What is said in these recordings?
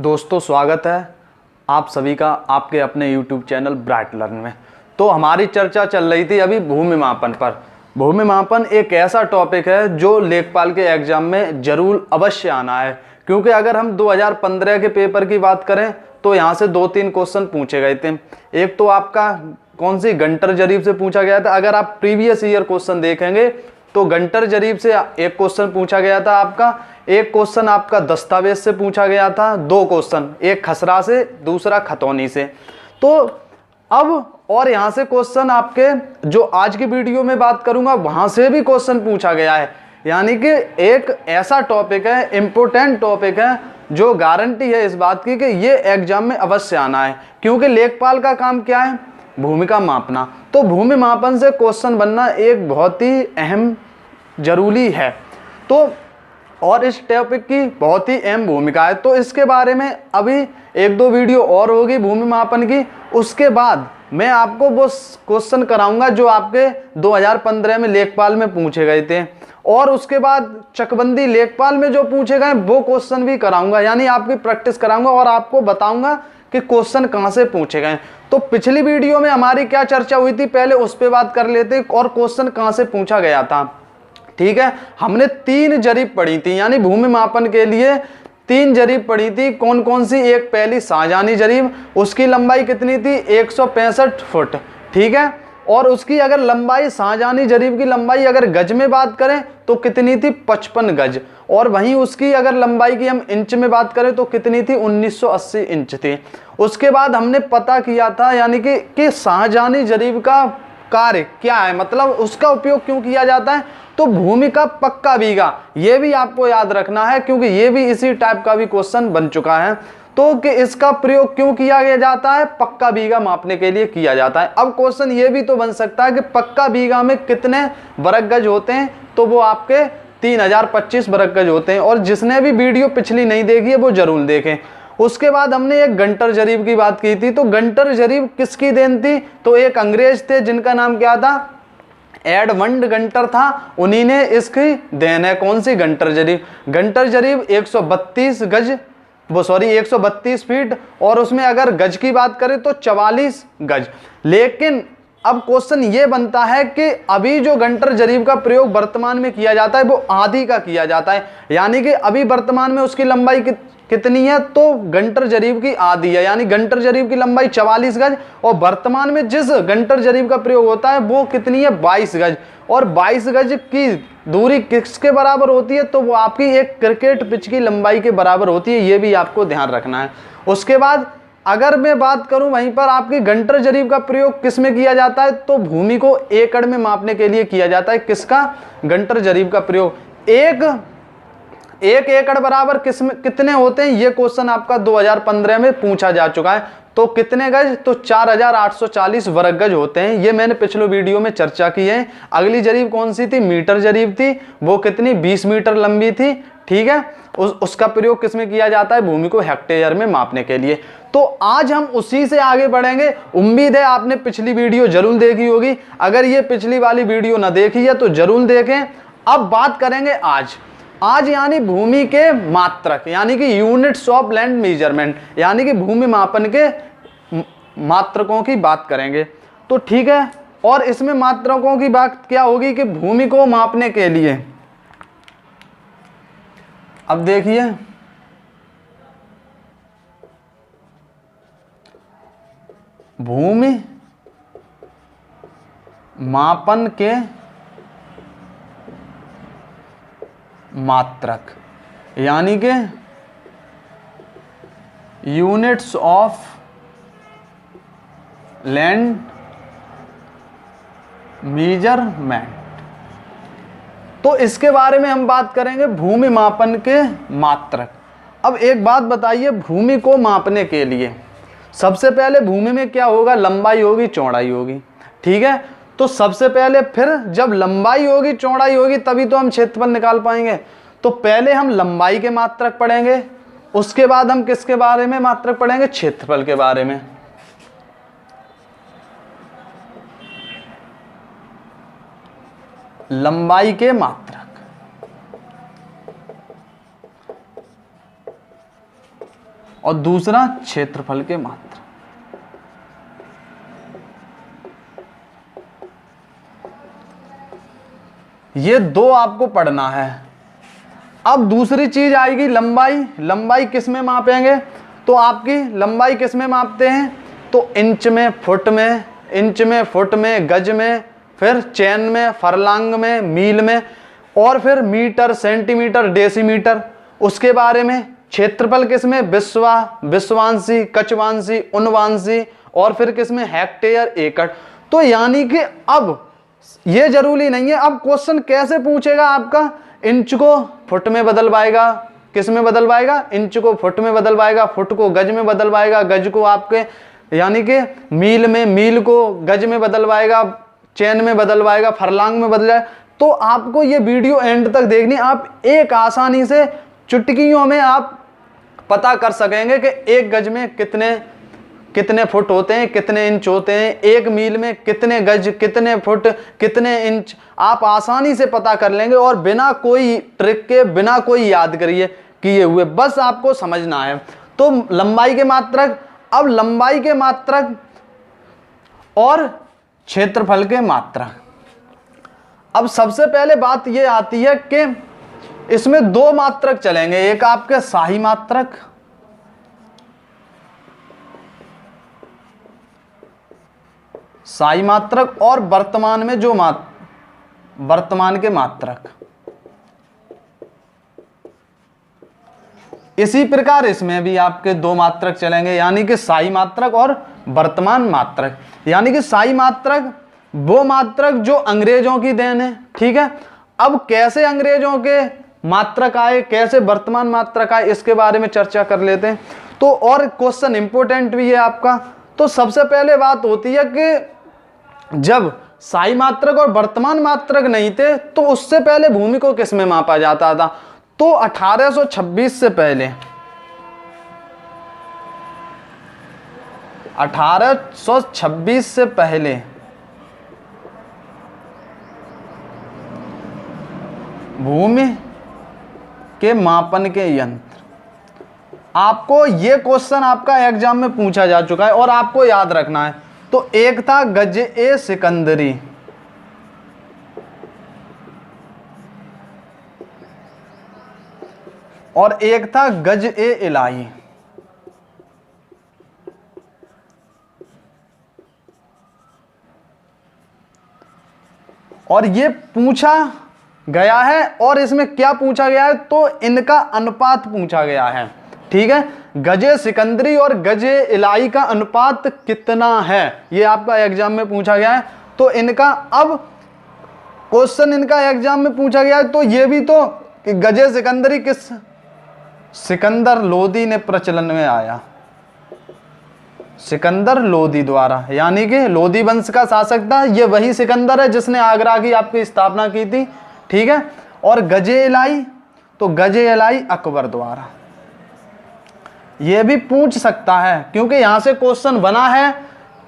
दोस्तों स्वागत है आप सभी का आपके अपने YouTube चैनल ब्राइट लर्न में। तो हमारी चर्चा चल रही थी अभी भूमि मापन पर। भूमि मापन एक ऐसा टॉपिक है जो लेखपाल के एग्जाम में जरूर अवश्य आना है, क्योंकि अगर हम 2015 के पेपर की बात करें तो यहाँ से 2-3 क्वेश्चन पूछे गए थे। एक तो आपका कौन सी गंटर जरीब से पूछा गया था। अगर आप प्रीवियस ईयर क्वेश्चन देखेंगे तो गंटर जरीब से एक क्वेश्चन पूछा गया था आपका, एक क्वेश्चन आपका दस्तावेज से पूछा गया था, 2 क्वेश्चन, एक खसरा से दूसरा खतौनी से। तो अब और यहाँ से क्वेश्चन आपके जो आज की वीडियो में बात करूंगा वहां से भी क्वेश्चन पूछा गया है। यानी कि एक ऐसा टॉपिक है, इंपोर्टेंट टॉपिक है, जो गारंटी है इस बात की कि ये एग्जाम में अवश्य आना है, क्योंकि लेखपाल का काम क्या है, भूमि का मापना। तो भूमि मापन से क्वेश्चन बनना एक बहुत ही अहम जरूरी है। तो और इस टॉपिक की बहुत ही अहम भूमिका है। तो इसके बारे में अभी 1-2 वीडियो और होगी भूमि मापन की। उसके बाद मैं आपको वो क्वेश्चन कराऊंगा जो आपके 2015 में लेखपाल में पूछे गए थे, और उसके बाद चकबंदी लेखपाल में जो पूछे गए वो क्वेश्चन भी कराऊंगा। यानी आपकी प्रैक्टिस कराऊंगा और आपको बताऊंगा कि क्वेश्चन कहां से पूछे गए। तो पिछली वीडियो में हमारी क्या चर्चा हुई थी, पहले उस पर बात कर लेते और क्वेश्चन कहां से पूछा गया था। ठीक है, हमने 3 जरीब पढ़ी थी, यानी भूमि मापन के लिए 3 जरीब पढ़ी थी। कौन कौन सी? एक पहली शाहजहानी जरीब, उसकी लंबाई कितनी थी? 165 फुट। ठीक है, और उसकी अगर लंबाई, शाहजहानी जरीब की लंबाई अगर गज में बात करें तो कितनी थी? 55 गज। और वहीं उसकी अगर लंबाई की हम इंच में बात करें तो कितनी थी? 1980 इंच थी। उसके बाद हमने पता किया था यानी कि शाहजहानी जरीब का कार्य क्या है, मतलब उसका उपयोग क्यों किया जाता है। तो भूमि का पक्का बीघा, ये भी आपको याद रखना है, क्योंकि ये भी इसी टाइप का भी क्वेश्चन बन चुका है। तो कि इसका प्रयोग क्यों किया जाता है? पक्का बीघा मापने के लिए किया जाता है। अब क्वेश्चन ये भी तो बन सकता है कि पक्का बीघा में कितने वर्ग गज होते हैं, तो वो आपके 3025 वर्ग गज होते हैं। और जिसने भी वीडियो पिछली नहीं देखी है वो जरूर देखें। उसके बाद हमने एक गंटर जरीब की बात की थी। तो गंटर जरीब किसकी देन थी? तो एक अंग्रेज थे जिनका नाम क्या था? एडमंड गंटर था, उन्हीं ने इसकी देन है। कौन सी? गंटर जरीब। गंटर जरीब 132 फीट, और उसमें अगर गज की बात करें तो 44 गज। लेकिन अब क्वेश्चन ये बनता है कि अभी जो गंटर जरीब का प्रयोग वर्तमान में किया जाता है वो आधी का किया जाता है। यानी कि अभी वर्तमान में उसकी लंबाई कितनी है? तो गंटर जरीब की आधी है, यानी गंटर जरीब की लंबाई 44 गज, और वर्तमान में जिस गंटर जरीब का प्रयोग होता है वो कितनी है? 22 गज। और 22 गज की दूरी किसके बराबर होती है? तो वो आपकी एक क्रिकेट पिच की लंबाई के बराबर होती है। ये भी आपको ध्यान रखना है। उसके बाद अगर मैं बात करूं वहीं पर आपकी गंटर जरीब का प्रयोग किस में किया जाता है, तो भूमि को एकड़ में मापने के लिए किया जाता है। किसका? गंटर जरीब का प्रयोग। एक एकड़ बराबर कितने होते हैं? ये क्वेश्चन आपका 2015 में पूछा जा चुका है। तो कितने गज? तो 4840 वर्ग गज होते हैं। ये मैंने पिछले वीडियो में चर्चा की है। अगली जरीब कौन सी थी? मीटर जरीब थी। वो कितनी? 20 मीटर लंबी थी। ठीक है, उसका प्रयोग किसमें किया जाता है? भूमि को हेक्टेयर में मापने के लिए। तो आज हम उसी से आगे बढ़ेंगे। उम्मीद है आपने पिछली वीडियो जरूर देखी होगी। अगर ये पिछली वाली वीडियो ना देखी है तो जरूर देखें। अब बात करेंगे आज यानी भूमि के मात्रक, यानी कि यूनिट्स ऑफ लैंड मेजरमेंट, यानी कि भूमि मापन के मात्रकों की बात करेंगे। तो ठीक है, और इसमें मात्रकों की बात क्या होगी कि भूमि को मापने के लिए, अब देखिए भूमि मापन के मात्रक यानी कि यूनिट्स ऑफ लैंड मेजरमेंट। तो इसके बारे में हम बात करेंगे, भूमि मापन के मात्रक। अब एक बात बताइए, भूमि को मापने के लिए सबसे पहले भूमि में क्या होगा? लंबाई होगी, चौड़ाई होगी। ठीक है, तो सबसे पहले फिर जब लंबाई होगी, चौड़ाई होगी, तभी तो हम क्षेत्रफल निकाल पाएंगे। तो पहले हम लंबाई के मात्रक पढ़ेंगे, उसके बाद हम किसके बारे में मात्रक पढ़ेंगे? क्षेत्रफल के बारे में। लंबाई के मात्रक और दूसरा क्षेत्रफल के मात्रक। ये दो आपको पढ़ना है। अब दूसरी चीज आएगी लंबाई। लंबाई किस में मापेंगे? तो आपकी लंबाई किस में मापते हैं? तो इंच में, फुट में, इंच में, फुट में, गज में, फिर चैन में, फरलांग में, मील में, और फिर मीटर, सेंटीमीटर, डेसीमीटर। उसके बारे में क्षेत्रफल किस में? विश्वा, विश्वांशी, कछवांशी, उनवांशी, और फिर किस में? हेक्टेयर, एकड़। तो यानी कि अब ये जरूरी नहीं है, अब क्वेश्चन कैसे पूछेगा आपका? इंच को फुट में बदलवाएगा, किस में बदलवाएगा? इंच को फुट में बदलवाएगा, फुट को गज में बदलवाएगा, गज को आपके यानी कि मील में, मील को गज में बदलवाएगा, चैन में बदलवाएगा, फरलांग में बदलवाएगा। तो आपको ये वीडियो एंड तक देखनी, आप एक आसानी से चुटकियों में आप पता कर सकेंगे कि एक गज में कितने फुट होते हैं, कितने इंच होते हैं, एक मील में कितने गज, कितने फुट, कितने इंच, आप आसानी से पता कर लेंगे और बिना कोई ट्रिक के, बिना कोई याद करिए किए हुए, बस आपको समझना है। तो लंबाई के मात्रक। अब लंबाई के मात्रक और क्षेत्रफल के मात्रक। अब सबसे पहले बात यह आती है कि इसमें दो मात्रक चलेंगे, एक आपके शाही मात्रक, शाही मात्रक, और वर्तमान में जो वर्तमान के मात्रक। इसी प्रकार इसमें भी आपके दो मात्रक चलेंगे, यानी कि शाही मात्रक और वर्तमान मात्रक। यानी कि शाही मात्रक वो मात्रक जो अंग्रेजों की देन है, ठीक है। अब कैसे अंग्रेजों के मात्रक आए, कैसे वर्तमान मात्रक आए, इसके बारे में चर्चा कर लेते हैं। तो और क्वेश्चन इंपोर्टेंट भी है आपका। तो सबसे पहले बात होती है कि जब शाही मात्रक और वर्तमान मात्रक नहीं थे तो उससे पहले भूमि को किस में मापा जाता था? तो 1826 से पहले, 1826 से पहले भूमि के मापन के यंत्र। आपको ये क्वेश्चन आपका एग्जाम में पूछा जा चुका है और आपको याद रखना है। तो एक था गज-ए सिकंदरी, और एक था गज-ए-इलाही। और ये पूछा गया है, और इसमें क्या पूछा गया है? तो इनका अनुपात पूछा गया है, ठीक है। गज-ए-सिकंदरी और गज-ए-इलाही का अनुपात कितना है, ये आपका एग्जाम में पूछा गया है। तो इनका अब क्वेश्चन इनका एग्जाम में पूछा गया है। तो ये भी तो कि गज-ए-सिकंदरी किस सिकंदर लोदी ने प्रचलन में आया, सिकंदर लोदी द्वारा, यानी कि लोदी वंश का शासक था। ये वही सिकंदर है जिसने आगरा की आपकी स्थापना की थी, ठीक है। और गज-ए-इलाही, तो गज-ए-इलाही अकबर द्वारा। ये भी पूछ सकता है क्योंकि यहां से क्वेश्चन बना है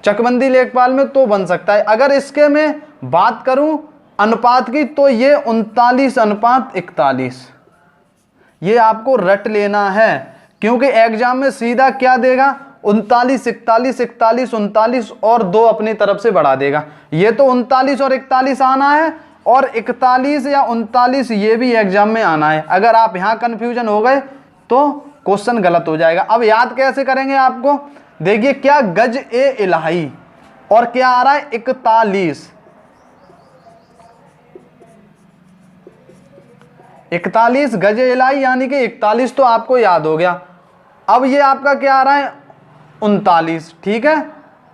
चकबंदी लेखपाल में, तो बन सकता है। अगर इसके में बात करूं अनुपात की, तो ये 39:41, ये आपको रट लेना है क्योंकि एग्जाम में सीधा क्या देगा? 39, 41, 41, 39 और 2 अपनी तरफ से बढ़ा देगा। ये तो 39 और 41 आना है, और 41 या 39 ये भी एग्जाम में आना है। अगर आप यहां कंफ्यूजन हो गए तो क्वेश्चन गलत हो जाएगा। अब याद कैसे करेंगे आपको? देखिए क्या गज-ए-इलाही और क्या आ रहा है? 41, 41 गज-ए-इलाही, यानी कि 41 तो आपको याद हो गया। अब ये आपका क्या आ रहा है? 39, ठीक है।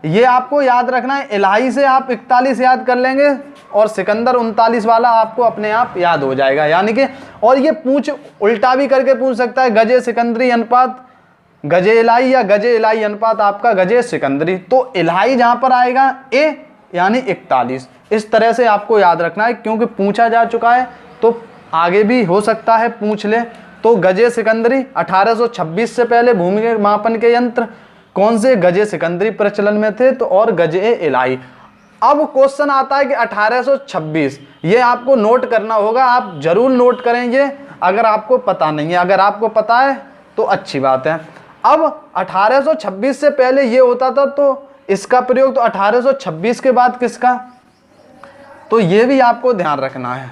ये आपको याद रखना है, इलाही से आप 41 याद कर लेंगे और सिकंदर 39 वाला आपको अपने आप याद हो जाएगा। यानी कि और ये पूछ उल्टा भी करके पूछ सकता है, गज-ए-सिकंदरी अनुपात गज-ए-इलाही या गज-ए-इलाही अनुपात आपका गज-ए-सिकंदरी। तो इलाही जहां पर आएगा ए यानी 41। इस तरह से आपको याद रखना है क्योंकि पूछा जा चुका है, तो आगे भी हो सकता है पूछ ले। तो गज-ए-सिकंदरी 1826 से पहले भूमि के मापन के यंत्र कौन से? गज-ए-सिकंदरी प्रचलन में थे, तो और गज-ए-इलाही। अब क्वेश्चन आता है कि 1826, ये आपको नोट करना होगा, आप जरूर नोट करेंगे अगर आपको पता नहीं है। अगर आपको पता है तो अच्छी बात है। अब 1826 से पहले ये होता था, तो इसका प्रयोग तो 1826 के बाद किसका, तो ये भी आपको ध्यान रखना है।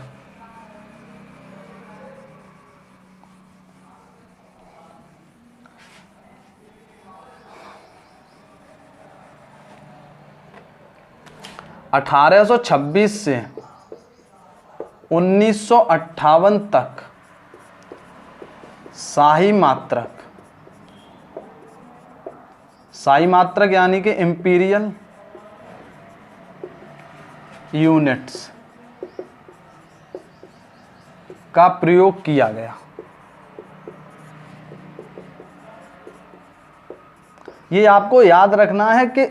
अठारह सौ 26 से 1958 तक शाही मात्रक, शाही मात्रक यानी कि इंपीरियल यूनिट्स का प्रयोग किया गया। ये आपको याद रखना है कि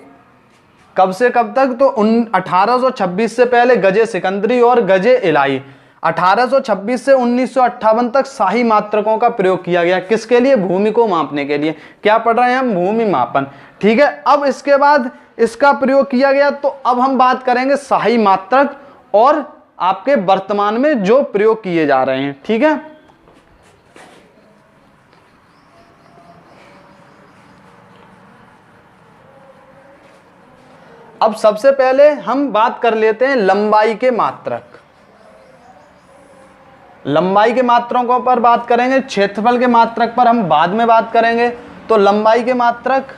कब से कब तक, तो 1826 से पहले गजे सिकंदरी और गजे इलाही, 1826 से 1958 तक शाही मात्रकों का प्रयोग किया गया। किसके लिए, भूमि को मापने के लिए। क्या पढ़ रहे हैं हम, भूमि मापन। ठीक है, अब इसके बाद इसका प्रयोग किया गया, तो अब हम बात करेंगे शाही मात्रक और आपके वर्तमान में जो प्रयोग किए जा रहे हैं। ठीक है, अब सबसे पहले हम बात कर लेते हैं लंबाई के मात्रक। लंबाई के मात्रकों पर बात करेंगे, क्षेत्रफल के मात्रक पर हम बाद में बात करेंगे। तो लंबाई के मात्रक,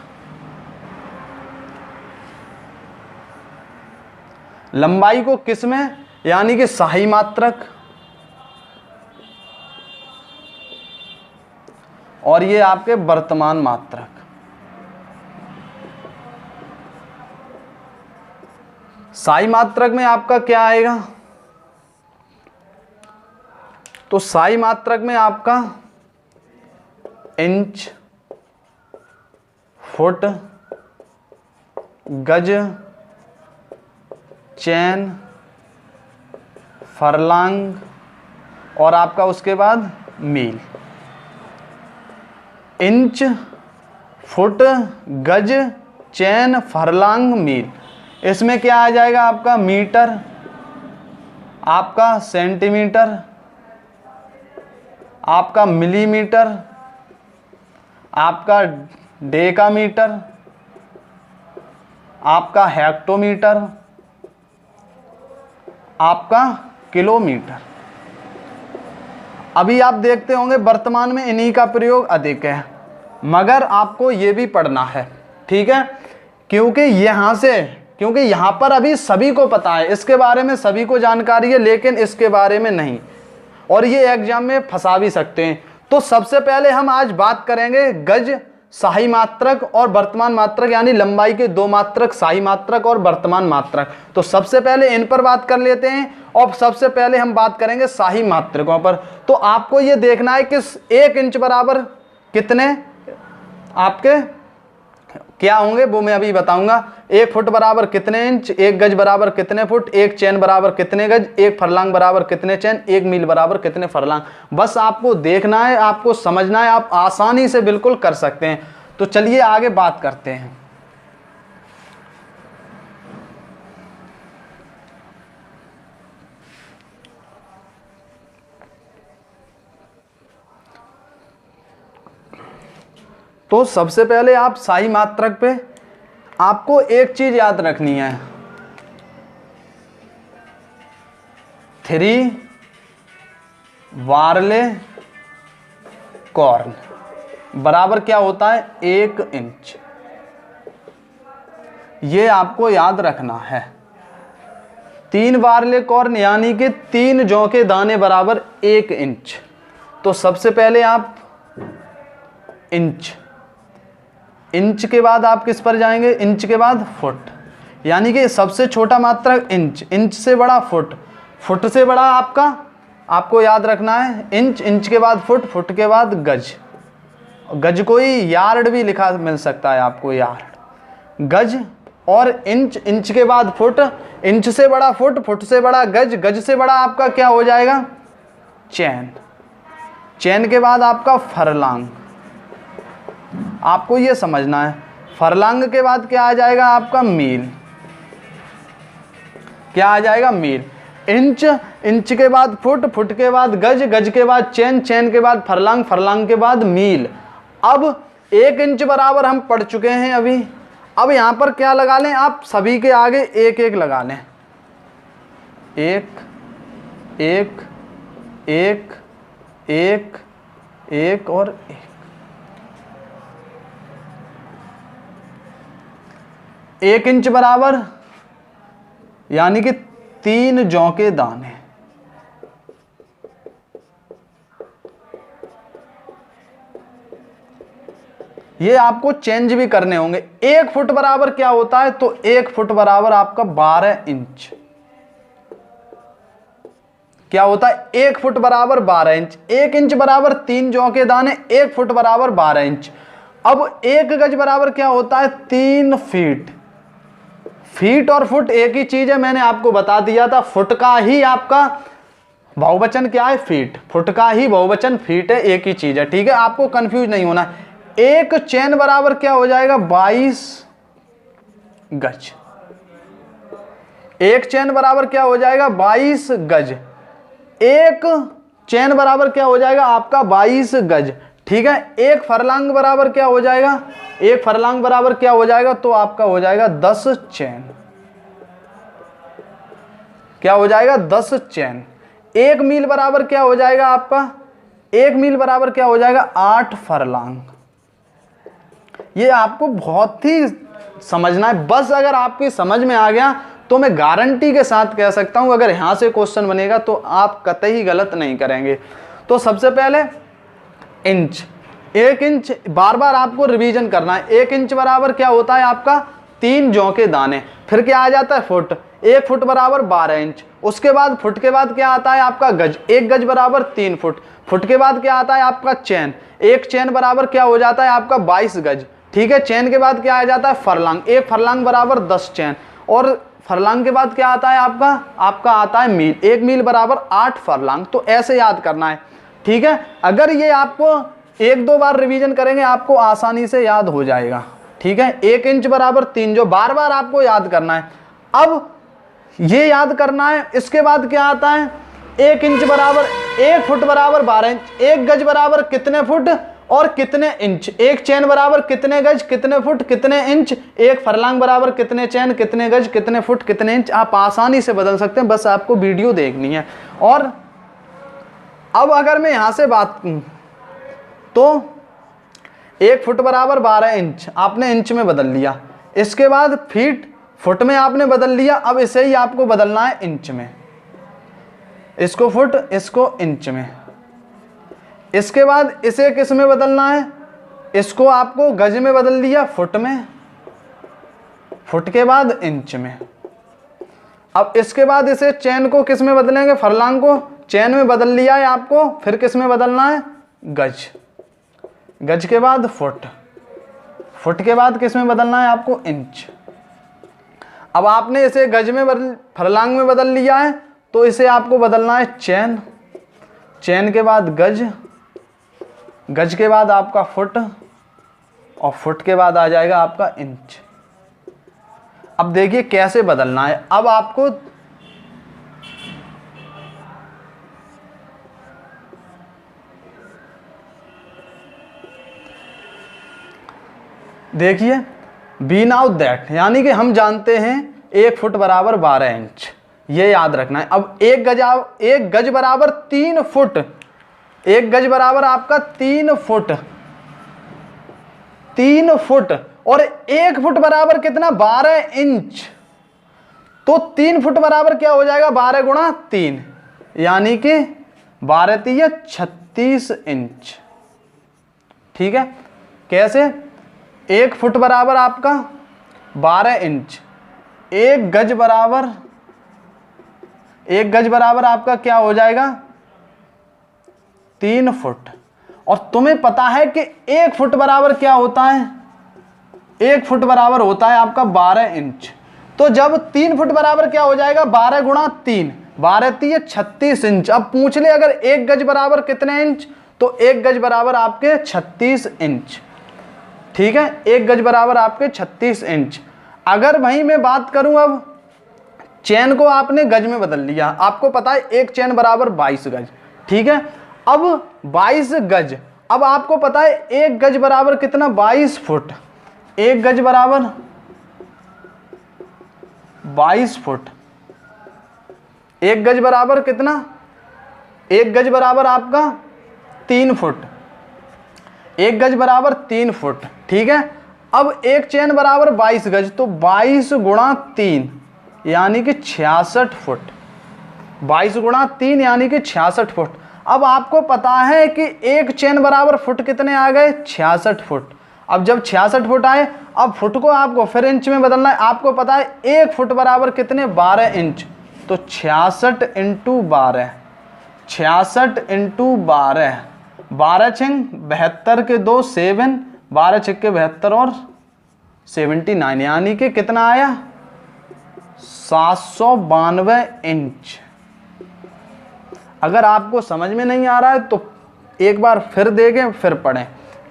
लंबाई को किस में, यानी कि शाही मात्रक, और ये आपके वर्तमान मात्रक। शाही मात्रक में आपका क्या आएगा, तो शाही मात्रक में आपका इंच, फुट, गज, चैन, फरलांग और आपका उसके बाद मील। इंच, फुट, गज, चैन, फरलांग, मील। इसमें क्या आ जाएगा आपका मीटर, आपका सेंटीमीटर, आपका मिलीमीटर, आपका डेकामीटर, आपका हेक्टोमीटर, आपका किलोमीटर। अभी आप देखते होंगे वर्तमान में इन्हीं का प्रयोग अधिक है, मगर आपको ये भी पढ़ना है। ठीक है, क्योंकि यहाँ पर अभी सभी को पता है, इसके बारे में सभी को जानकारी है, लेकिन इसके बारे में नहीं, और ये एग्जाम में फंसा भी सकते हैं। तो सबसे पहले हम आज बात करेंगे गज, शाही मात्रक और वर्तमान मात्रक, यानी लंबाई के दो मात्रक, शाही मात्रक और वर्तमान मात्रक। तो सबसे पहले इन पर बात कर लेते हैं, और सबसे पहले हम बात करेंगे शाही मात्रकों पर। तो आपको ये देखना है कि 1 इंच बराबर कितने आपके क्या होंगे, वो मैं अभी बताऊंगा। 1 फुट बराबर कितने इंच, 1 गज बराबर कितने फुट, 1 चैन बराबर कितने गज, 1 फरलांग बराबर कितने चैन, 1 मील बराबर कितने फरलांग। बस आपको देखना है, आपको समझना है, आप आसानी से बिल्कुल कर सकते हैं। तो चलिए आगे बात करते हैं। तो सबसे पहले आप शाही मात्रक पे आपको एक चीज याद रखनी है, 3 वार्ले कॉर्न बराबर क्या होता है, 1 इंच। ये आपको याद रखना है। 3 वार्ले कॉर्न यानी कि 3 जौ के दाने बराबर 1 इंच। तो सबसे पहले आप इंच, इंच के बाद आप किस पर जाएंगे, इंच के बाद फुट, यानी कि सबसे छोटा मात्रक इंच, इंच से बड़ा फुट, फुट से बड़ा आपको याद रखना है इंच, इंच के बाद फुट, फुट के बाद गज। गज कोई यार्ड भी लिखा मिल सकता है आपको, यार्ड, गज और इंच, इंच के बाद फुट, इंच से बड़ा फुट, फुट से बड़ा गज, गज से बड़ा आपका क्या हो जाएगा, चैन, चैन के बाद आपका फरलांग। आपको ये समझना है। फरलांग के बाद क्या आ जाएगा आपका मील, क्या आ जाएगा, मील। इंच, इंच के बाद फुट, फुट के बाद गज, गज के बाद चैन, चैन के बाद फरलांग, फरलांग के बाद मील। अब 1 इंच बराबर हम पढ़ चुके हैं अभी। अब यहाँ पर क्या लगा लें, आप सभी के आगे 1 1 लगा लें। 1 1 1 1 1 और 1 इंच बराबर यानी कि 3 जौ के दाने। ये आपको चेंज भी करने होंगे। 1 फुट बराबर क्या होता है, तो 1 फुट बराबर आपका 12 इंच। क्या होता है, 1 फुट बराबर 12 इंच। 1 इंच बराबर 3 जौ के दाने, 1 फुट बराबर 12 इंच। अब 1 गज बराबर क्या होता है, 3 फीट। फीट और फुट एक ही चीज है, मैंने आपको बता दिया था। फुट का ही आपका बहुवचन क्या है, फीट। फुट का ही बहुवचन फीट है, एक ही चीज है। ठीक है, आपको कंफ्यूज नहीं होना। 1 चैन बराबर क्या हो जाएगा, 22 गज। 1 चैन बराबर क्या हो जाएगा, 22 गज। 1 चैन बराबर क्या हो जाएगा आपका, 22 गज। ठीक है, 1 फरलांग बराबर क्या हो जाएगा, 1 फरलांग बराबर क्या हो जाएगा, तो आपका हो जाएगा 10 चैन। क्या हो जाएगा, 10 चैन। 1 मील बराबर क्या हो जाएगा आपका, 1 मील बराबर क्या हो जाएगा, 8 फरलांग। ये आपको बहुत ही समझना है। बस अगर आपकी समझ में आ गया तो मैं गारंटी के साथ कह सकता हूं, अगर यहां से क्वेश्चन बनेगा तो आप कतई गलत नहीं करेंगे। तो सबसे पहले इंच, 1 इंच बार बार आपको रिवीजन करना है। 1 इंच बराबर क्या होता है आपका, 3 जौ के दाने। फिर क्या आ जाता है, फुट। 1 फुट बराबर 12 इंच। उसके बाद फुट के बाद क्या आता है आपका, गज। 1 गज बराबर 3 फुट। फुट के बाद क्या आता है आपका, चैन। 1 चैन बराबर क्या हो जाता है आपका, 22 गज। ठीक है, चैन के बाद क्या आ जाता है, फरलांग। 1 फरलांग बराबर 10 चैन। और फरलांग के बाद क्या आता है आपका आता है मील। 1 मील बराबर 8 फरलांग। तो ऐसे याद करना है। ठीक है, अगर ये आपको 1-2 बार रिवीजन करेंगे आपको आसानी से याद हो जाएगा। ठीक है, 1 इंच बराबर 3 जो बार बार आपको याद करना है। अब ये याद करना है, इसके बाद क्या आता है, 1 इंच बराबर 1 फुट बराबर 12 इंच। 1 गज बराबर कितने फुट और कितने इंच। 1 चैन बराबर कितने गज, कितने फुट, कितने इंच। 1 फरलांग बराबर कितने चैन, कितने गज, कितने फुट, कितने इंच। आप आसानी से बदल सकते हैं, बस आपको वीडियो देखनी है। और अब अगर मैं यहां से बात करूं तो 1 फुट बराबर 12 इंच आपने इंच में बदल लिया। इसके बाद फीट फुट में आपने बदल लिया। अब इसे ही आपको बदलना है इंच में। इसको फुट, इसको इंच में। इसके बाद इसे किस में बदलना है, इसको आपको गज में बदल लिया, फुट में। फुट के बाद इंच में। अब इसके बाद इसे चैन को किस में बदलेंगे, फरलांग को चैन में बदल लिया है आपको। फिर किस में बदलना है, गज। गज के बाद फुट। फुट के बाद किस में बदलना है आपको, इंच। अब आपने इसे गज में फरलांग में बदल लिया है, तो इसे आपको बदलना है चैन। चैन के बाद गज। गज के बाद आपका फुट। और फुट के बाद आ जाएगा आपका इंच। अब देखिए कैसे बदलना है। अब आपको देखिए, बी नाउ दैट, यानी कि हम जानते हैं 1 फुट बराबर 12 इंच, ये याद रखना है। अब 1 गज बराबर 3 फुट। 1 गज बराबर आपका 3 फुट। 3 फुट और 1 फुट बराबर कितना, 12 इंच। तो 3 फुट बराबर क्या हो जाएगा, 12 गुणा 3, यानी कि 12 3 36 इंच। ठीक है, कैसे, 1 फुट बराबर आपका 12 इंच। 1 गज बराबर आपका क्या हो जाएगा, 3 फुट। और तुम्हें पता है कि 1 फुट बराबर क्या होता है, 1 फुट बराबर होता है आपका 12 इंच। तो जब 3 फुट बराबर क्या हो जाएगा, 12 गुणा 3, 12 3 36 इंच। अब पूछ ले अगर 1 गज बराबर कितने इंच, तो 1 गज बराबर आपके 36 इंच। ठीक है, 1 गज बराबर आपके 36 इंच। अगर भाई मैं बात करूं, अब चैन को आपने गज में बदल लिया। आपको पता है 1 चैन बराबर 22 गज। ठीक है, अब 22 गज। अब आपको पता है 1 गज बराबर कितना, 22 फुट। 1 गज बराबर 22 फुट। 1 गज बराबर कितना, 1 गज बराबर आपका 3 फुट। 1 गज बराबर 3 फुट, ठीक है। अब एक चैन बराबर 22 गज, तो 22 गुणा 3 यानी कि 66 फुट। 22 गुणा 3 यानी कि 66 फुट। अब आपको पता है कि एक चैन बराबर फुट कितने आ गए, 66 फुट। अब जब 66 फुट आए, अब फुट को आपको फिर इंच में बदलना है। आपको पता है 1 फुट बराबर कितने, 12 इंच। तो 66 इंटू 12, 66 इंटू 12, 12 छिंग 72 के 2 7, 12 छिक्के 72 और 79 यानी कि कितना आया, 792 इंच। अगर आपको समझ में नहीं आ रहा है तो एक बार फिर देखें, फिर पढ़ें,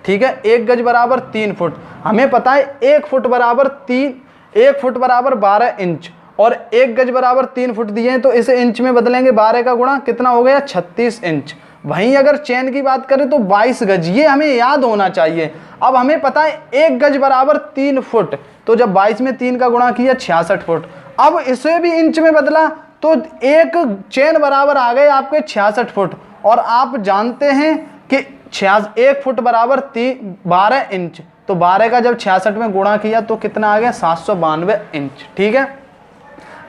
ठीक है। 1 गज बराबर 3 फुट, हमें पता है 1 फुट बराबर 1 फुट बराबर 12 इंच, और 1 गज बराबर 3 फुट दिए हैं तो इसे इंच में बदलेंगे, 12 का गुणा कितना हो गया, 36 इंच। वहीं अगर चैन की बात करें तो 22 गज, ये हमें याद होना चाहिए। अब हमें पता है 1 गज बराबर 3 फुट, तो जब 22 में 3 का गुणा किया 66 फुट। अब इसे भी इंच में बदला तो एक चैन बराबर आ गए आपके 66 फुट। और आप जानते हैं कि 1 फुट बराबर 12 इंच, तो 12 का जब 66 में गुणा किया तो कितना आ गया, 792 इंच, ठीक है।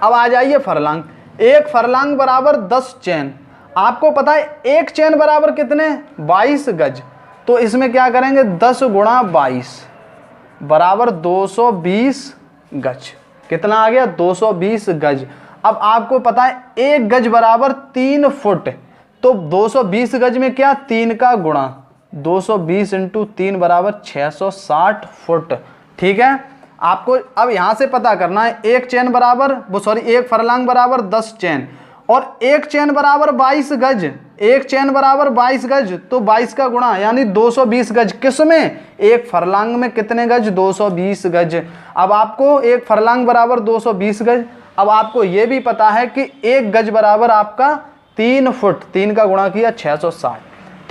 अब आ जाइए फरलांग। 1 फरलांग बराबर 10 चैन। आपको पता है एक चैन बराबर कितने, 22 गज। तो इसमें क्या करेंगे, 10 गुणा 22 बराबर 220 गज। कितना आ गया, 220 गज। अब आपको पता है 1 गज बराबर 3 फुट, तो 220 गज में क्या, 3 का गुणा, 220 इंटू 3 बराबर 660 फुट, ठीक है। आपको अब यहां से पता करना है, एक चैन बराबर एक फरलांग बराबर 10 चैन, और एक चैन बराबर 22 गज। एक चैन बराबर 22 गज, तो 22 का गुणा यानी 220 गज। किस में, एक फरलांग में कितने गज, 220 गज। अब आपको एक फरलांग बराबर 220 गज। अब आपको यह भी पता है कि 1 गज बराबर आपका 3 फुट, 3 का गुणा किया 660,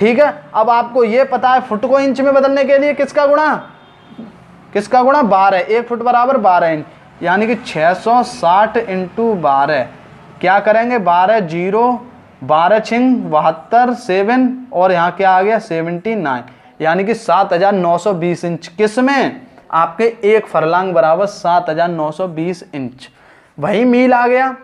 ठीक है। अब आपको यह पता है फुट को इंच में बदलने के लिए किसका गुणा, 12। 1 फुट बराबर 12 इंच, यानी कि 660 इंटू 12। क्या करेंगे, 12 0, 12 छिंग 72 7, और यहाँ क्या आ गया, 79 यानी कि 7920 इंच। किस में, आपके एक फरलांग बराबर 7920 इंच। वही मील आ गया।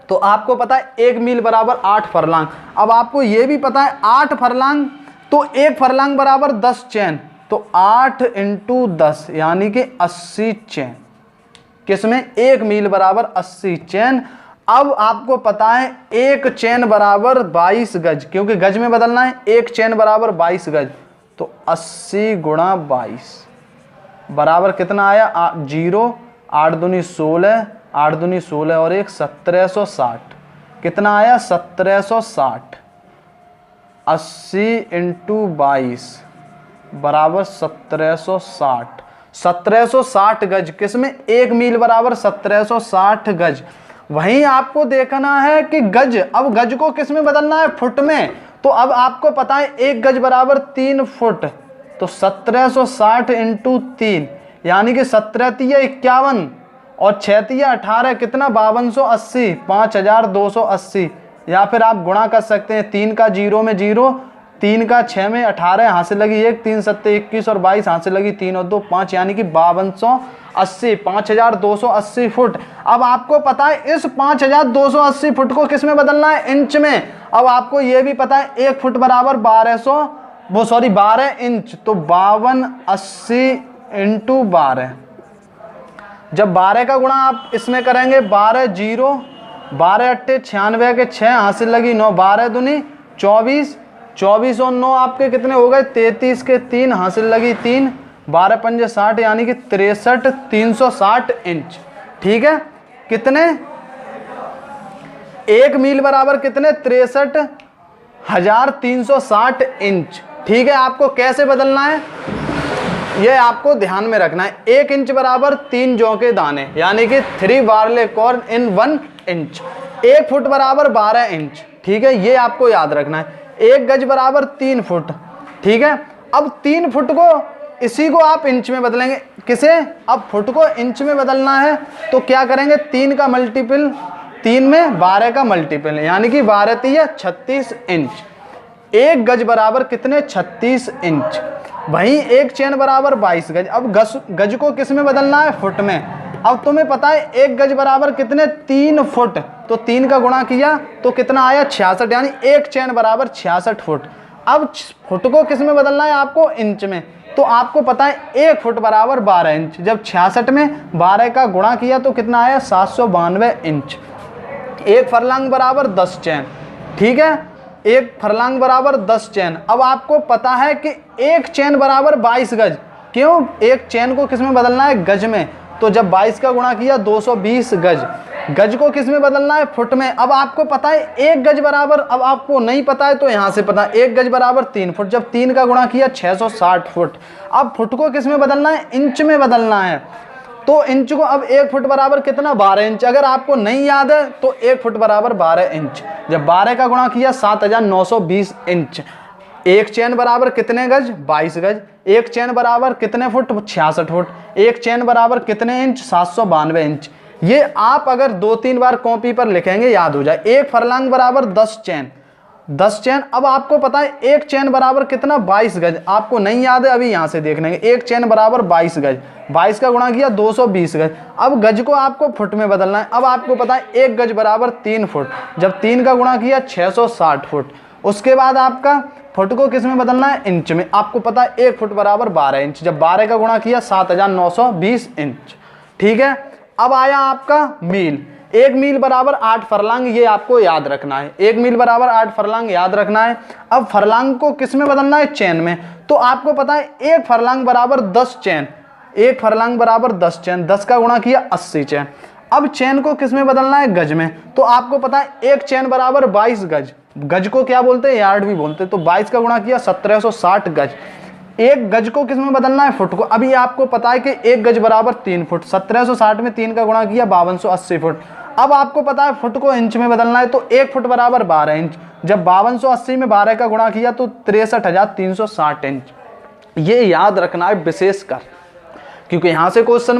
तो आपको पता है 1 मील बराबर 8 फरलांग। अब आपको यह भी पता है 8 फरलांग, तो 1 फरलांग बराबर 10 चैन, तो 8 इंटू 10 यानी कि 80 चैन। किसमें, 1 मील बराबर 80 चैन। अब आपको पता है एक चैन बराबर 22 गज, क्योंकि गज में बदलना है। एक चैन बराबर 22 गज, तो 80 गुणा 22 बराबर कितना आया, 0, 8 दूनी 16, 8 दूनी 16 और 1 1760। कितना आया, 1760। 80 इंटू 22 बराबर 1760। 1760 गज। किसमें, 1 मील बराबर 1760 गज। वहीं आपको देखना है कि गज, अब गज को किस में बदलना है, फुट में। तो अब आपको पता है 1 गज बराबर 3 फुट, तो 1760 इंटू 3 यानी कि 17 तिया 51 और 6 तिया 18, कितना, 5280, 5280। या फिर आप गुणा कर सकते हैं, 3 का 0 में 0, 3 का 6 में 18, यहाँ से लगी 1, 3 7 21 और 22, यहाँ से लगी 3 और 2 5, यानी कि 5280, 5280 फुट। अब आपको पता है इस 5280 फुट को किस में बदलना है, इंच में। अब आपको यह भी पता है 1 फुट बराबर 12 इंच, तो 5280 इंटू 12। जब 12 का गुणा आप इसमें करेंगे, 12 0, 12 अट्टे 96 के 6, यहाँ से लगी 9, 12 दूनी 24, 24 और 9 आपके कितने हो गए, 33 के 3, हासिल लगी 3, 12 पंजे 60 यानी कि 63 360 इंच। ठीक है, कितने, 1 मील बराबर कितने, 63,360 इंच। ठीक है, आपको कैसे बदलना है ये आपको ध्यान में रखना है। 1 इंच बराबर 3 जौ के दाने, यानी कि 3 बार्ले कॉर्न इन 1 इंच। 1 फुट बराबर 12 इंच। ठीक है, ये आपको याद रखना है। 1 गज बराबर 3 फुट। ठीक है, अब 3 फुट को, इसी को आप इंच में बदलेंगे। किसे? अब फुट को इंच में बदलना है तो क्या करेंगे, 3 का मल्टीपल, 3 में 12 का मल्टीपल, यानी कि 12 तिया 36 इंच। 1 गज बराबर कितने? 36 इंच। वहीं 1 चैन बराबर 22 गज। अब गज को किस में बदलना है? फुट में। अब तुम्हें पता है 1 गज बराबर कितने? 3 फुट। तो 3 का गुणा किया तो कितना आया? 66, यानी 1 चैन बराबर 66 फुट। अब फुट को किस में बदलना है आपको? इंच में। तो आपको पता है 1 फुट बराबर 12 इंच। जब 66 में 12 का गुणा किया तो कितना आया? 792 इंच। 1 फरलांग बराबर 10 चैन। ठीक है, 1 फरलांग बराबर 10 चैन। अब आपको पता है कि 1 चैन बराबर 22 गज। क्यों? 1 चैन को किस में बदलना है? गज में। तो जब 22 का गुणा किया 220 गज। गज को किस में बदलना है? फुट में। अब आपको पता है 1 गज बराबर, अब आपको नहीं पता है तो यहां से पता है, 1 गज बराबर 3 फुट। जब 3 का गुणा किया 660 फुट। अब फुट को किस में बदलना है? इंच में बदलना है। तो इंच को, अब 1 फुट बराबर कितना? 12 इंच। अगर आपको नहीं याद है तो 1 फुट बराबर 12 इंच। जब 12 का गुणा किया 7920 इंच। 1 चैन बराबर कितने गज? 22 गज। 1 चैन बराबर कितने फुट? 66 फुट। 1 चैन बराबर कितने इंच? 792 इंच। ये आप अगर 2-3 बार कॉपी पर लिखेंगे याद हो जाए। 1 फरलांग बराबर 10 चैन। 10 चैन। अब आपको पता है 1 चैन बराबर कितना? 22 गज। आपको नहीं याद है, अभी यहां से देख लेंगे। 1 चैन बराबर 22 गज। 22 का गुणा किया 220 गज। अब गज को आपको फुट में बदलना है। अब आपको पता है 1 गज बराबर 3 फुट। जब 3 का गुणा किया 660 फुट। उसके बाद आपका फुट को किस में बदलना है? इंच में। आपको पता है 1 फुट बराबर 12 इंच। जब 12 का गुणा किया 7920 इंच। ठीक है, अब आया आपका मील। 1 मील बराबर 8 फरलांग, ये आपको याद रखना है। 1 मील बराबर 8 फरलांग याद रखना है। अब फरलांग को किस में बदलना है? चैन में। तो आपको पता है 1 फरलांग बराबर 10 चैन। 1 फरलांग बराबर 10 चैन। 10 का गुणा किया 80 चैन। अब चैन को किस में बदलना है? गज में। तो आपको पता है 1 चैन बराबर 22 गज। गज को क्या बोलते हैं? यार्ड भी बोलते हैं। तो 22 का गुणा किया 1760 गज। 1 गज को किस में बदलना है? फुट को। अभी आपको पता है कि 1 गज बराबर 3 फुट। 1760 में 3 का गुणा किया 5280 फुट। अब आपको पता है फुट को इंच में बदलना है। तो 1 फुट बराबर 12 इंच। जब 5280 में 12 का गुणा किया तो 63,360 इंच। ये याद रखना है विशेषकर, क्योंकि यहां से क्वेश्चन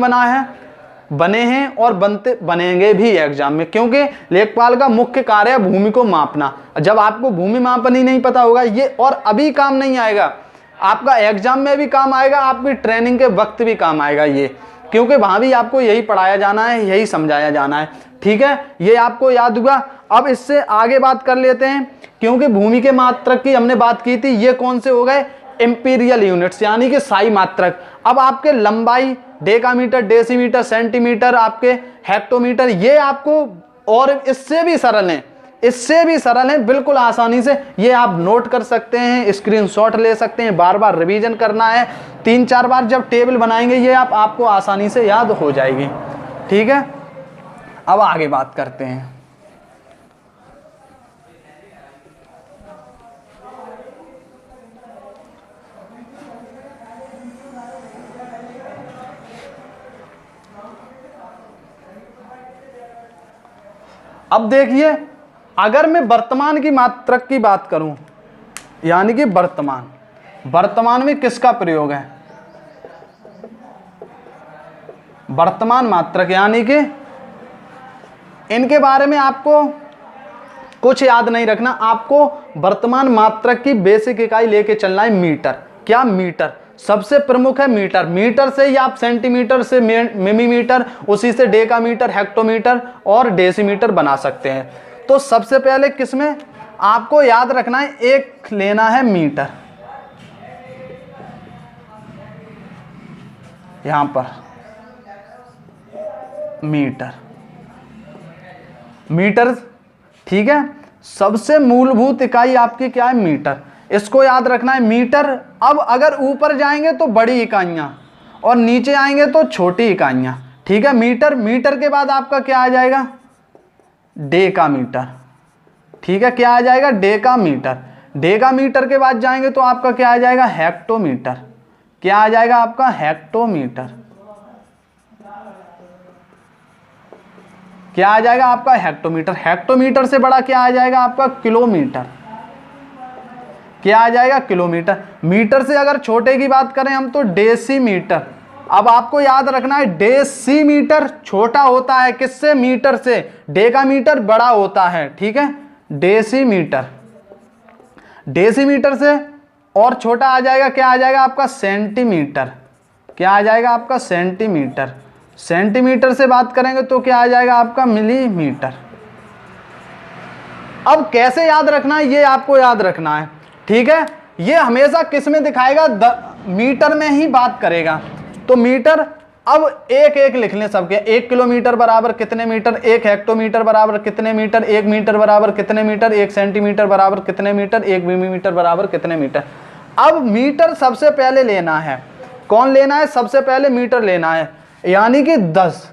बने हैं और बनेंगे भी एग्जाम में। क्योंकि लेखपाल का मुख्य कार्य है भूमि को मापना। जब आपको भूमि मापन ही नहीं पता होगा, ये और अभी काम नहीं आएगा, आपका एग्जाम में भी काम आएगा, आपकी ट्रेनिंग के वक्त भी काम आएगा ये, क्योंकि वहां भी आपको यही पढ़ाया जाना है, यही समझाया जाना है। ठीक है, ये आपको याद होगा। अब इससे आगे बात कर लेते हैं, क्योंकि भूमि के मात्रक की हमने बात की थी। ये कौन से हो गए? इंपीरियल यूनिट्स, यानी कि स्थायी मात्रक। अब आपके लंबाई डेकामीटर, डेसीमीटर, सेंटीमीटर, आपके हेक्टोमीटर, ये आपको और इससे भी सरल हैं, इससे भी सरल हैं, बिल्कुल आसानी से ये आप नोट कर सकते हैं, स्क्रीनशॉट ले सकते हैं। बार बार रिवीजन करना है, 3-4 बार जब टेबल बनाएंगे ये आपको आसानी से याद हो जाएगी। ठीक है, अब आगे बात करते हैं। अब देखिए, अगर मैं वर्तमान की मात्रक की बात करूं, यानी कि वर्तमान में किसका प्रयोग है? वर्तमान मात्रक, यानी कि इनके बारे में आपको कुछ याद नहीं रखना। आपको वर्तमान मात्रक की बेसिक इकाई लेके चलना है मीटर। क्या? मीटर सबसे प्रमुख है। मीटर, मीटर से ही आप सेंटीमीटर से मिलीमीटर, उसी से डेकामीटर, हेक्टोमीटर और डेसीमीटर बना सकते हैं। तो सबसे पहले किसमें आपको याद रखना है? एक लेना है मीटर, यहां पर मीटर। ठीक है, सबसे मूलभूत इकाई आपकी क्या है? मीटर। इसको याद रखना है, मीटर। अब अगर ऊपर जाएंगे तो बड़ी इकाइयां और नीचे आएंगे तो छोटी इकाइयां। ठीक है, मीटर। मीटर के बाद आपका क्या आ जाएगा? डेकामीटर। ठीक है, क्या आ जाएगा? डेकामीटर। डेकामीटर के बाद जाएंगे तो आपका क्या आ जाएगा? हेक्टोमीटर। क्या आ जाएगा आपका? हेक्टोमीटर। क्या आ जाएगा आपका? हेक्टोमीटर। हेक्टोमीटर से बड़ा क्या आ जाएगा आपका? किलोमीटर। क्या आ जाएगा, किलोमीटर। मीटर से अगर छोटे की बात करें हम तो डेसीमीटर। अब आपको याद रखना है डेसीमीटर छोटा होता है किससे, मीटर से। डेकामीटर बड़ा होता है, ठीक है। डेसीमीटर, डेसीमीटर से और छोटा आ जाएगा, क्या आ जाएगा आपका, सेंटीमीटर। क्या आ जाएगा आपका, सेंटीमीटर। सेंटीमीटर से बात करेंगे तो क्या आ जाएगा आपका, मिलीमीटर। अब कैसे याद रखना है ये आपको याद रखना है, ठीक है। ये हमेशा किस में दिखाएगा, मीटर में ही बात करेगा। तो मीटर, अब एक एक लिख लें सबके। 1 किलोमीटर बराबर कितने मीटर, 1 हेक्टोमीटर बराबर कितने मीटर, 1 मीटर बराबर कितने मीटर, 1 सेंटीमीटर बराबर कितने मीटर, 1 मिलीमीटर बराबर कितने मीटर। अब मीटर सबसे पहले लेना है, कौन लेना है, सबसे पहले मीटर लेना है, यानी कि 10।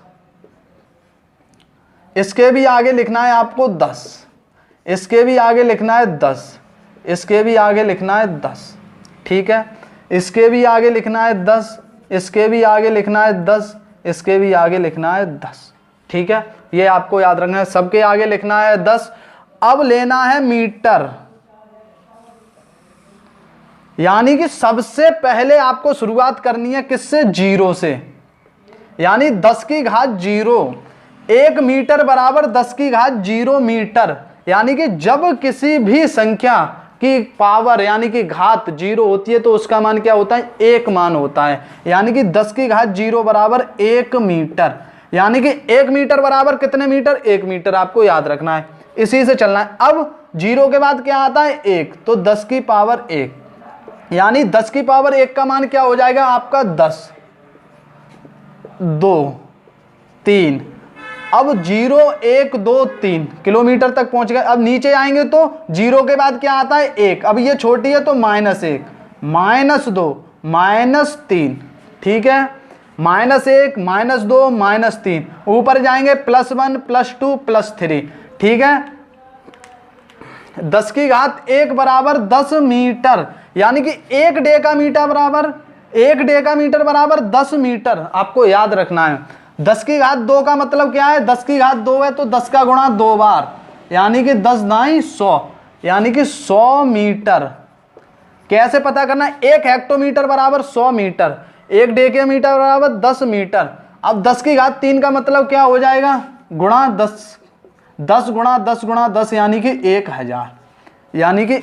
इसके भी आगे लिखना है आपको 10, इसके भी आगे लिखना है 10, इसके भी आगे लिखना है 10, ठीक है। इसके भी आगे लिखना है 10, इसके भी आगे लिखना है 10, इसके भी आगे लिखना है 10, ठीक है। ये आपको याद रखना है, सबके आगे लिखना है 10। अब लेना है मीटर, यानी कि सबसे पहले आपको शुरुआत करनी है किससे, 0 से, यानी 10 की घात 0। 1 मीटर बराबर 10 की घात 0 मीटर, यानी कि जब किसी भी संख्या की पावर यानी कि घात 0 होती है तो उसका मान क्या होता है, 1 मान होता है। यानी कि 10 की घात 0 बराबर 1 मीटर, यानी कि 1 मीटर बराबर कितने मीटर, 1 मीटर। आपको याद रखना है, इसी से चलना है। अब 0 के बाद क्या आता है, 1, तो 10 की पावर 1, यानी 10 की पावर 1 का मान क्या हो जाएगा आपका, 10, 2, 3। अब 0, 1, 2, 3 किलोमीटर तक पहुंच गए। अब नीचे आएंगे तो 0 के बाद क्या आता है, 1। अब ये छोटी है तो -1, -2, -3, ठीक है। -1, -2, -3। ऊपर जाएंगे +1, +2, +3, ठीक है। 10 की घात 1 बराबर 10 मीटर, यानी कि 1 डेकामीटर बराबर 1 डेकामीटर बराबर 10 मीटर। आपको याद रखना है। 10 की घात 2 का मतलब क्या है, 10 की घात 2 है तो 10 का गुणा 2 बार, यानी कि 10 दाई 100, यानी कि 100 मीटर। कैसे पता करना है, 1 हेक्टोमीटर बराबर 100 मीटर, 1 डेकामीटर बराबर 10 मीटर। अब 10 की घात 3 का मतलब क्या हो जाएगा, गुणा 10, 10 गुणा 10 गुणा 10, यानी कि 1000, यानी कि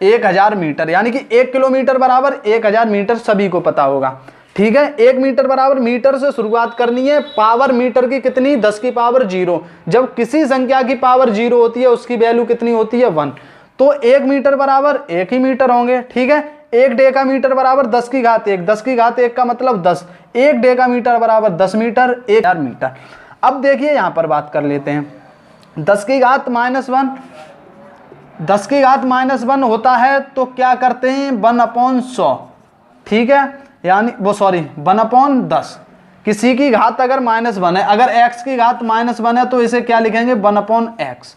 1000 मीटर, यानी कि 1 किलोमीटर बराबर 1000 मीटर, सभी को पता होगा, ठीक है। 1 मीटर बराबर मीटर से शुरुआत करनी है। पावर मीटर की कितनी, 10 की पावर 0। जब किसी संख्या की पावर 0 होती है उसकी वैल्यू कितनी होती है, 1। तो 1 मीटर बराबर 1 ही मीटर होंगे, ठीक है। 1 डेकामीटर बराबर 10 की घात 1, 10 की घात 1 का मतलब 10, 1 डेकामीटर बराबर 10 मीटर, 1000 मीटर। अब देखिए यहां पर बात कर लेते हैं, 10 की घात -1, 10 की घात -1 होता है तो क्या करते हैं, 1/100, ठीक है। यानी वो 1/10। किसी की घात अगर -1 है, अगर x की घात -1 है तो इसे क्या लिखेंगे, 1/x।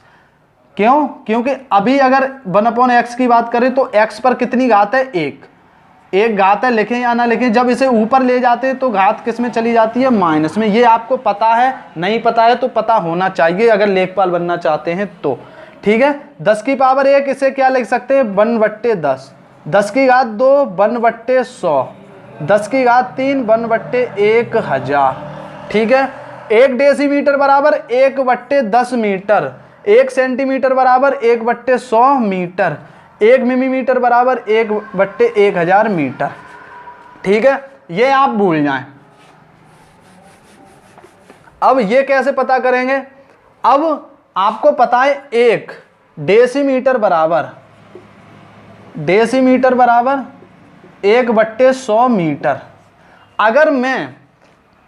क्यों, क्योंकि अभी अगर 1/x की बात करें तो x पर कितनी घात है, 1 घात है, लिखें या ना लिखें। जब इसे ऊपर ले जाते हैं तो घात किस में चली जाती है, माइनस में। ये आपको पता है, नहीं पता है तो पता होना चाहिए अगर लेखपाल बनना चाहते हैं तो, ठीक है। 10 की पावर 1 इसे क्या लिख सकते हैं, 1/10। 10 की घात 2 1/100, 10 की घात 3 1/1000, ठीक है। 1 डेसीमीटर बराबर 1/10 मीटर, 1 सेंटीमीटर बराबर 1/100 मीटर, 1 मिलीमीटर बराबर 1/1000 मीटर, ठीक है। ये आप भूल जाएं। अब ये कैसे पता करेंगे, अब आपको पता है 1 डेसीमीटर बराबर 1/100 मीटर। अगर मैं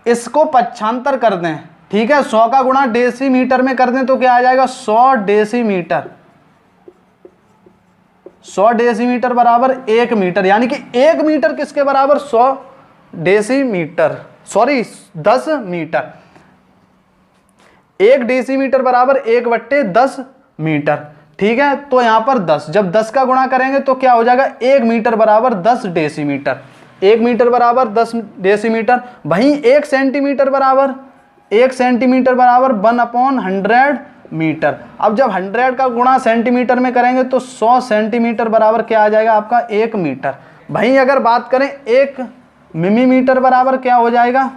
इसको पक्षांतर कर दें, ठीक है, 100 का गुणा डेसीमीटर में कर दें तो क्या आ जाएगा, 100 डेसीमीटर। 100 डेसीमीटर बराबर 1 मीटर, यानी कि 1 मीटर किसके बराबर, 100 डेसीमीटर, सॉरी 10 मीटर। 1 डेसीमीटर बराबर 1/10 मीटर, ठीक है। तो यहां पर 10, जब 10 का गुणा करेंगे तो क्या हो जाएगा, 1 मीटर बराबर 10 डेसीमीटर, 1 मीटर बराबर 10 डेसीमीटर। वहीं 1 सेंटीमीटर बराबर 1/100 मीटर। अब जब 100 का गुणा सेंटीमीटर में करेंगे तो 100 सेंटीमीटर बराबर क्या आ जाएगा आपका 1 मीटर। भाई अगर बात करें 1 मिलीमीटर बराबर क्या हो जाएगा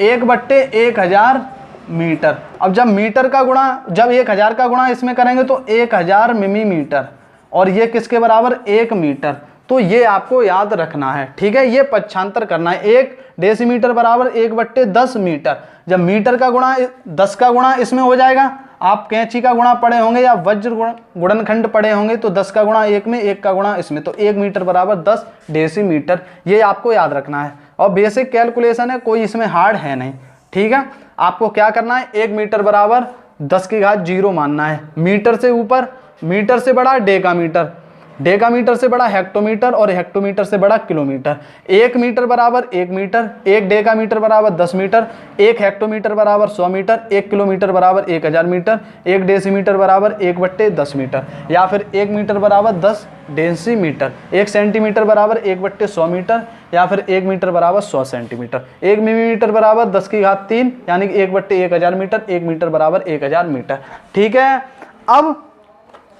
1/1000 मीटर। अब जब मीटर का गुणा, जब 1000 का गुणा इसमें करेंगे तो 1000 मिलीमीटर, और ये किसके बराबर 1 मीटर। तो ये आपको याद रखना है, ठीक है, ये पक्षांतर करना है। 1 डेसीमीटर बराबर 1/10 मीटर। जब मीटर का गुणा 10 का गुणा इसमें हो जाएगा, आप कैंची का गुणा पढ़े होंगे या वज्र गुणनखंड पढ़े होंगे, तो 10 का गुणा 1 में, 1 का गुणा इसमें, तो 1 मीटर बराबर 10 डेसीमीटर। ये आपको याद रखना है और बेसिक कैलकुलेशन है, कोई इसमें हार्ड है नहीं, ठीक है। आपको क्या करना है 1 मीटर बराबर 10⁻0 मानना है। मीटर से ऊपर, मीटर से बड़ा डेकामीटर, डेकामीटर से बड़ा हेक्टोमीटर, और हेक्टोमीटर से बड़ा किलोमीटर। 1 मीटर बराबर 1 मीटर, 1 डेकामीटर बराबर 10 मीटर, 1 हेक्टोमीटर बराबर 100 मीटर, 1 किलोमीटर बराबर 1000 मीटर, 1 डेसीमीटर बराबर 1/10 मीटर, या फिर 1 मीटर बराबर 10 डेसीमीटर, 1 सेंटीमीटर बराबर 1/100 मीटर, या फिर 1 मीटर बराबर 100 सेंटीमीटर, 1 मिलीमीटर बराबर 10⁻3 यानी कि 1/1000 मीटर, 1 मीटर बराबर 1000 मीटर, ठीक है। अब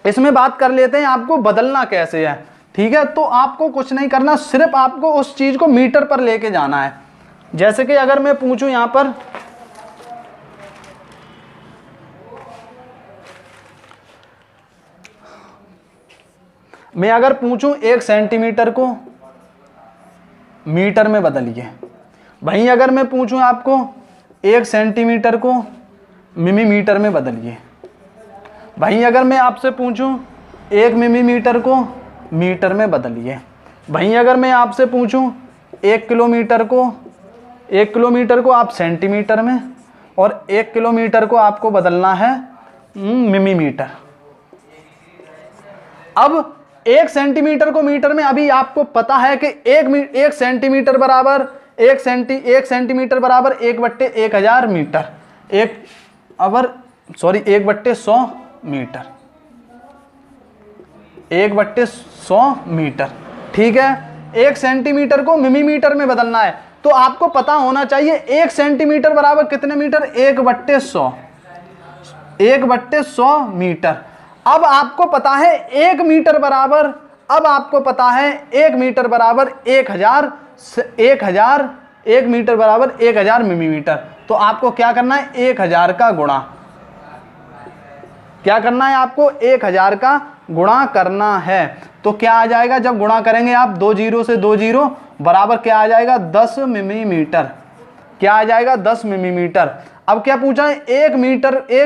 इसमें बात कर लेते हैं आपको बदलना कैसे है, ठीक है। तो आपको कुछ नहीं करना, सिर्फ आपको उस चीज को मीटर पर लेके जाना है। जैसे कि अगर मैं पूछूं यहां पर मैं अगर पूछूं 1 सेंटीमीटर को मीटर में बदलिए, वहीं अगर मैं पूछूं आपको 1 सेंटीमीटर को मिलीमीटर में बदलिए, वहीं अगर मैं आपसे पूछूं 1 मिलीमीटर को मीटर में बदलिए, वहीं अगर मैं आपसे पूछूं 1 किलोमीटर को आप सेंटीमीटर में, और 1 किलोमीटर को आपको बदलना है मिलीमीटर। अब 1 सेंटीमीटर को मीटर में, अभी आपको पता है कि 1 सेंटीमीटर बराबर 1 सेंटीमीटर बराबर 1/1000 मीटर, 1/100 मीटर, 1/100 मीटर, ठीक है। 1 सेंटीमीटर को मिलीमीटर में बदलना है, तो आपको पता होना चाहिए 1 सेंटीमीटर बराबर कितने मीटर 1/100, 1/100 मीटर। अब आपको पता है 1 मीटर बराबर, अब आपको पता है 1 मीटर बराबर 1000, 1 मीटर बराबर 1000 मिलीमीटर। तो आपको क्या करना है 1000 का गुणा, क्या करना है आपको 1000 का गुणा करना है। तो क्या आ जाएगा, जब गुणा करेंगे आप 2 जीरो से 2 जीरो बराबर क्या आ जाएगा 10 मिलीमीटर, क्या आ जाएगा 10 मिलीमीटर। अब क्या पूछा है 1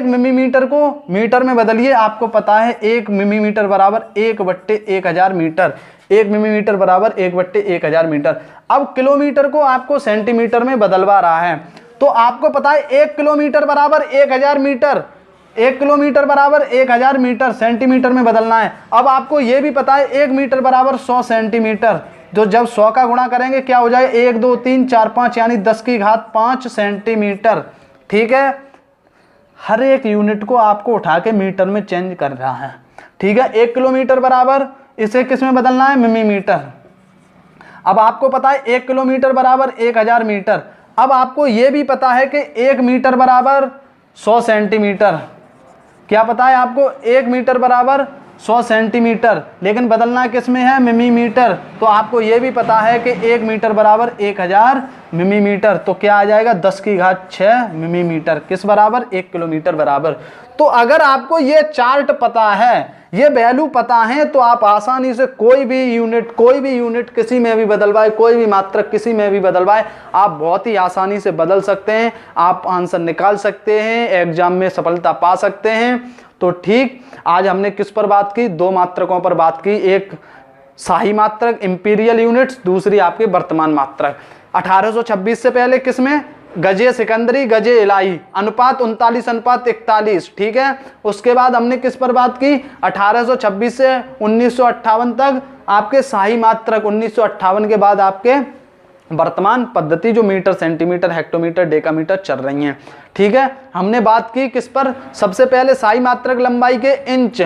मिलीमीटर को मीटर में बदलिए, आपको पता है 1 मिलीमीटर बराबर 1/1000 मीटर, 1 मिलीमीटर बराबर 1/1000 मीटर। अब किलोमीटर को आपको सेंटीमीटर में बदलवा रहा है, तो आपको पता है 1 किलोमीटर बराबर 1000 मीटर, 1 किलोमीटर बराबर 1000 मीटर सेंटीमीटर में बदलना है। अब आपको यह भी पता है 1 मीटर बराबर 100 सेंटीमीटर, जो जब 100 का गुणा करेंगे क्या हो जाएगा 1 2 3 4 5 यानी 10⁵5 सेंटीमीटर, ठीक है। हर एक यूनिट को आपको उठा के मीटर में चेंज कर रहा है, ठीक है। 1 किलोमीटर बराबर इसे किस में बदलना है मिलीमीटर। अब आपको पता है 1 किलोमीटर बराबर 1000 मीटर। अब आपको यह भी पता है कि 1 मीटर बराबर 100 सेंटीमीटर, क्या पता है आपको 1 मीटर बराबर 100 सेंटीमीटर, लेकिन बदलना किस में है मिलीमीटर। तो आपको यह भी पता है कि 1 मीटर बराबर 1000 मिलीमीटर, तो क्या आ जाएगा 10�6 मिलीमीटर, किस बराबर 1 किलोमीटर बराबर। तो अगर आपको ये चार्ट पता है, ये वैल्यू पता है, तो आप आसानी से कोई भी यूनिट किसी में भी बदलवाए, कोई भी मात्रक किसी में भी बदलवाए, आप बहुत ही आसानी से बदल सकते हैं, आप आंसर निकाल सकते हैं, एग्जाम में सफलता पा सकते हैं। तो ठीक, आज हमने किस पर बात की, 2 मात्रकों पर बात की, एक शाही मात्रक इंपीरियल यूनिट्स, दूसरी आपके वर्तमान मात्रक। 1826 से पहले किसमें गजे सिकंदरी गजे इलाही अनुपात 39:41, ठीक है। उसके बाद हमने किस पर बात की 1826 से 1958 तक आपके शाही मात्रक, 1958 के बाद आपके वर्तमान पद्धति जो मीटर सेंटीमीटर हेक्टोमीटर डेकामीटर चल रही हैं, ठीक है। हमने बात की किस पर, सबसे पहले शाही मात्रक लंबाई के इंच,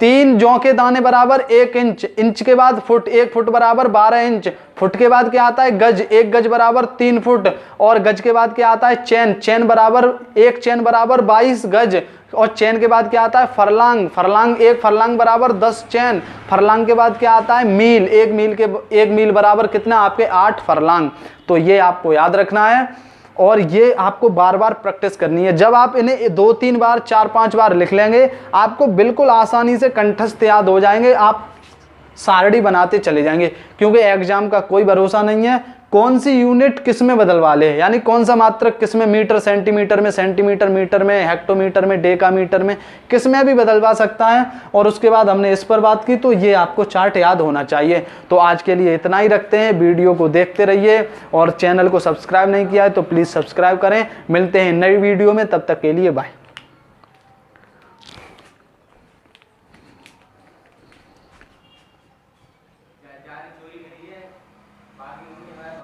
3 जौ के दाने बराबर 1 इंच, इंच के बाद फुट, 1 फुट बराबर 12 इंच, फुट के बाद क्या आता है गज, 1 गज बराबर 3 फुट, और गज के बाद क्या आता है चैन, चैन बराबर 1 चैन बराबर 22 गज, और चैन के बाद क्या आता है फरलांग, फरलांग 1 फरलांग बराबर 10 चैन, फरलांग के बाद क्या आता है मील, 1 मील बराबर कितना आपके 8 फरलांग। तो ये आपको याद रखना है और ये आपको बार बार प्रैक्टिस करनी है। जब आप इन्हें 2-3 बार 4-5 बार लिख लेंगे आपको बिल्कुल आसानी से कंठस्थ याद हो जाएंगे, आप सारणी बनाते चले जाएंगे, क्योंकि एग्जाम का कोई भरोसा नहीं है कौन सी यूनिट किस में बदलवा ले, यानी कौन सा मात्रक किस में, मीटर सेंटीमीटर में, सेंटीमीटर मीटर में, हेक्टोमीटर में, डेकामीटर में, किस में भी बदलवा सकता है। और उसके बाद हमने इस पर बात की, तो ये आपको चार्ट याद होना चाहिए। तो आज के लिए इतना ही रखते हैं, वीडियो को देखते रहिए और चैनल को सब्सक्राइब नहीं किया है तो प्लीज़ सब्सक्राइब करें। मिलते हैं नई वीडियो में, तब तक के लिए बाय।